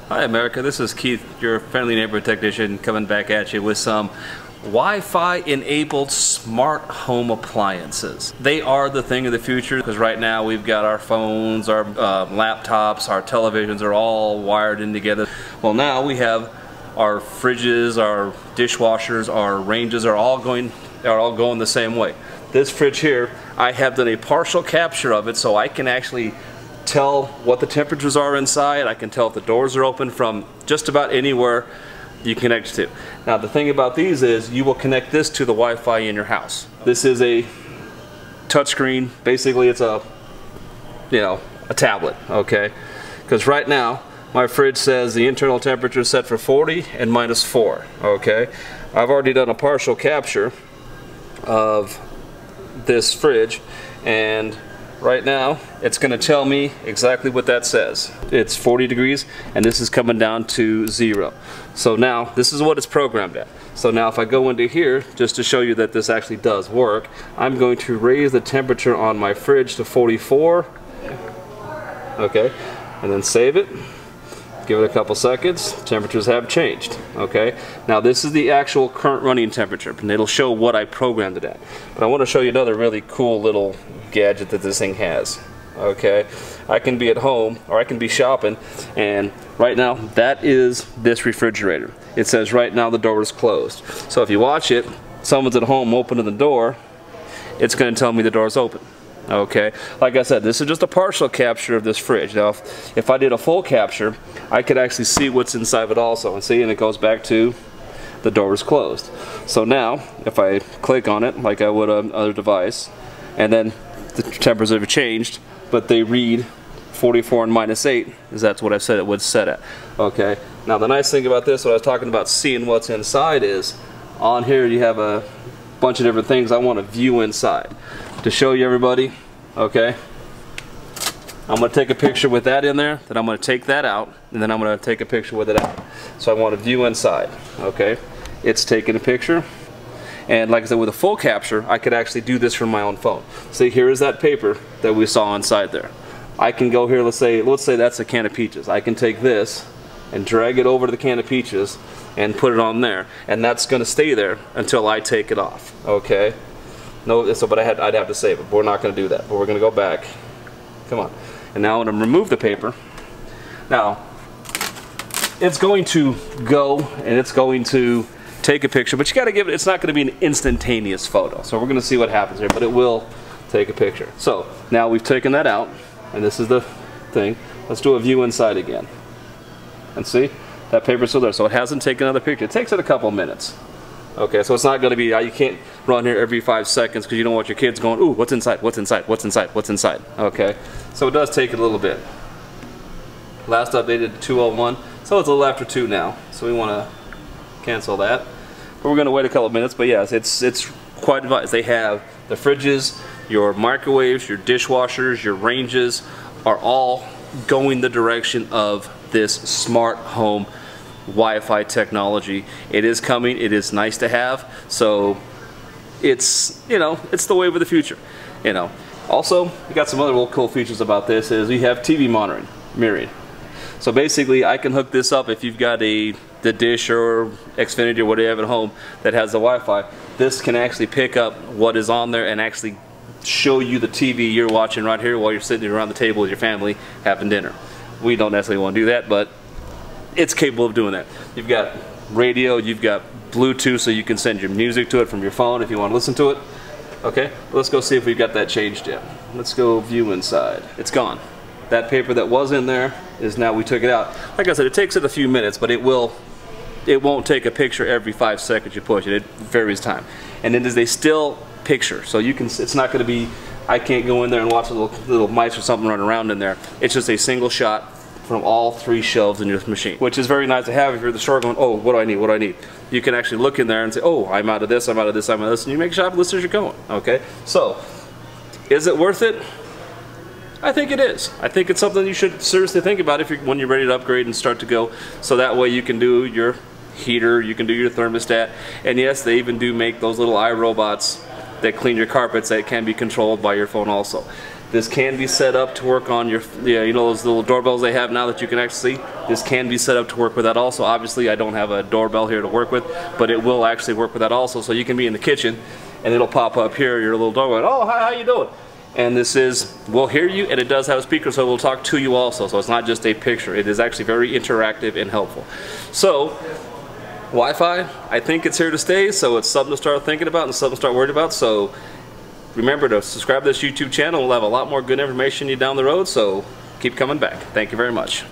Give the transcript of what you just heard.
Hi America, this is Keith, your friendly neighborhood technician, coming back at you with some Wi-Fi enabled smart home appliances. They are the thing of the future because right now we've got our phones, our laptops, our televisions are all wired in together. Well, now we have our fridges, our dishwashers, our ranges are all going the same way. This fridge here, I have done a partial capture of it so I can actually tell what the temperatures are inside. I can tell if the doors are open from just about anywhere you connect to. Now the thing about these is you will connect this to the Wi-Fi in your house. This is a touchscreen. Basically it's a tablet, okay? Because right now my fridge says the internal temperature is set for 40 and -4, okay? I've already done a partial capture of this fridge, and right now it's going to tell me exactly what that says. It's 40 degrees and this is coming down to 0. So now this is what it's programmed at. So now if I go into here, just to show you that this actually does work, I'm going to raise the temperature on my fridge to 44, okay, and then save it. Give it a couple seconds. Temperatures have changed. Okay. Now this is the actual current running temperature, and it'll show what I programmed it at. But I want to show you another really cool little gadget that this thing has. Okay. I can be at home or I can be shopping, and right now that is this refrigerator. It says right now the door is closed. So if you watch it, someone's at home opening the door, it's going to tell me the door's open. Okay, like I said, this is just a partial capture of this fridge. Now if I did a full capture, I could actually see what's inside of it also, and see, and it goes back to the door is closed. So now if I click on it like I would on other device, and then the temperatures have changed, but they read 44 and -8, is that's what I said it would set at. Okay, now the nice thing about this, what I was talking about seeing what's inside, is on here you have a bunch of different things I want to view inside. To show you everybody, okay, I'm going to take a picture with that in there, then I'm going to take that out, and then I'm going to take a picture with it out. So I want to view inside, okay. It's taking a picture, and like I said, with a full capture, I could actually do this from my own phone. See, here is that paper that we saw inside there. I can go here, let's say that's a can of peaches. I can take this and drag it over to the can of peaches and put it on there, and that's going to stay there until I take it off, okay. No, so but I'd have to save it, but we're not going to do that. But we're going to go back. Come on. And now I'm going to remove the paper. Now, it's going to go and it's going to take a picture, but you got to give it, it's not going to be an instantaneous photo. So we're going to see what happens here, but it will take a picture. So now we've taken that out, and this is the thing. Let's do a view inside again. And see? That paper's still there, so it hasn't taken another picture. It takes it a couple minutes. Okay, so it's not going to be, you can't run here every 5 seconds because you don't want your kids going, ooh, what's inside, what's inside, what's inside, what's inside. Okay, so it does take it a little bit. Last updated 2:01, so it's a little after 2 now, so we want to cancel that. But we're going to wait a couple of minutes, but yes, it's quite advanced. They have the fridges, your microwaves, your dishwashers, your ranges are all going the direction of this smart home Wi-Fi technology. It is coming. It is nice to have. So it's, it's the wave of the future. Also, we got some other real cool features about this. Is we have TV monitoring, mirroring. So basically, I can hook this up if you've got the Dish or Xfinity or whatever at home that has the Wi-Fi. This can actually pick up what is on there and actually show you the TV you're watching right here while you're sitting around the table with your family having dinner. We don't necessarily want to do that, but it's capable of doing that. You've got radio, you've got Bluetooth, so you can send your music to it from your phone if you want to listen to it. Okay, let's go see if we've got that changed yet. Let's go view inside. It's gone. That paper that was in there is now, we took it out. Like I said, it takes it a few minutes, but it won't take a picture every 5 seconds you push it. It varies time. And it is a still picture, so you can, it's not going to be, I can't go in there and watch little mice or something run around in there. It's just a single shot from all 3 shelves in your machine, which is very nice to have if you're at the store going, oh, what do I need, what do I need? You can actually look in there and say, oh, I'm out of this, I'm out of this, I'm out of this, and you make a shopping list as you're going, okay? So, is it worth it? I think it is. I think it's something you should seriously think about when you're ready to upgrade and start to go, so that way you can do your heater, you can do your thermostat, and yes, they even do make those little iRobots that clean your carpets that can be controlled by your phone also. This can be set up to work on your, you know, those little doorbells they have now that you can actually see. This can be set up to work with that also. Obviously, I don't have a doorbell here to work with, but it will actually work with that also. So you can be in the kitchen, and it'll pop up here, your little doorbell. Oh, hi, how you doing? And this will hear you, and it does have a speaker, so it will talk to you also. So it's not just a picture. It is actually very interactive and helpful. So Wi-Fi, I think it's here to stay. So it's something to start thinking about and something to start worried about. So remember to subscribe to this YouTube channel. We'll have a lot more good information down the road, so keep coming back. Thank you very much.